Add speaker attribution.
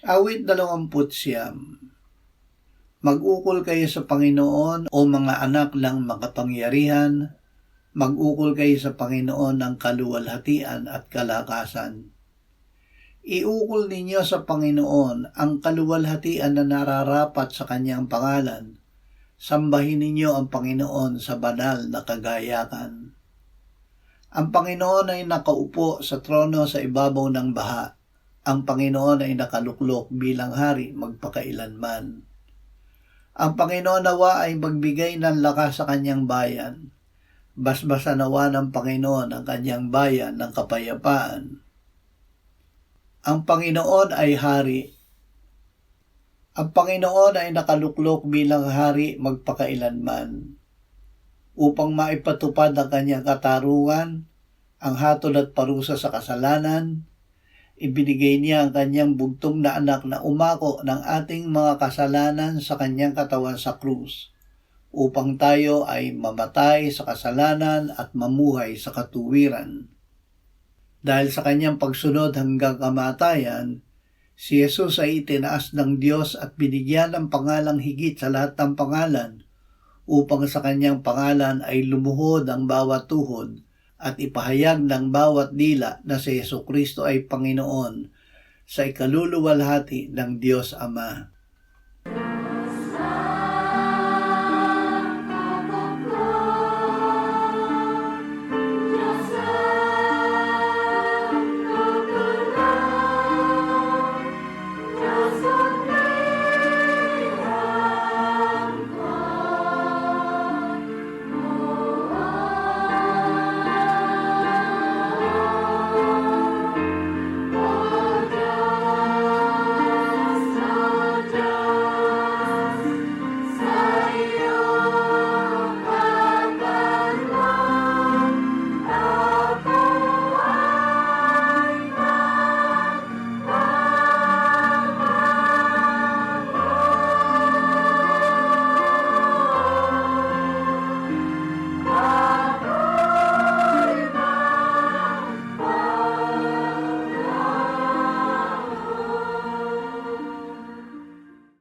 Speaker 1: Awit 29. Mag-ukol kayo sa Panginoon o mga anak ng makapangyarihan, mag-ukol kayo sa Panginoon ng kaluwalhatian at kalakasan. Iukol ninyo sa Panginoon ang kaluwalhatian na nararapat sa kanyang pangalan. Sambahin ninyo ang Panginoon sa banal na kagayakan. Ang Panginoon ay nakaupo sa trono sa ibabaw ng baha. Ang Panginoon ay nakaluklok bilang hari magpakailanman. Ang Panginoon nawa ay magbigay ng lakas sa kanyang bayan. Basbasan nawa ng Panginoon ang kanyang bayan ng kapayapaan. Ang Panginoon ay hari. Ang Panginoon ay nakaluklok bilang hari magpakailanman. Upang maipatupad ang kanyang katarungan, ang hatol at parusa sa kasalanan, ibinigay niya ang kanyang bugtong na anak na umako ng ating mga kasalanan sa kanyang katawan sa krus, upang tayo ay mamatay sa kasalanan at mamuhay sa katuwiran. Dahil sa kanyang pagsunod hanggang kamatayan, si Jesus ay itinaas ng Diyos at binigyan ng pangalang higit sa lahat ng pangalan, upang sa kanyang pangalan ay lumuhod ang bawat tuhod at ipahayag ng bawat dila na si Jesucristo ay Panginoon sa ikaluluwalhati ng Diyos Ama.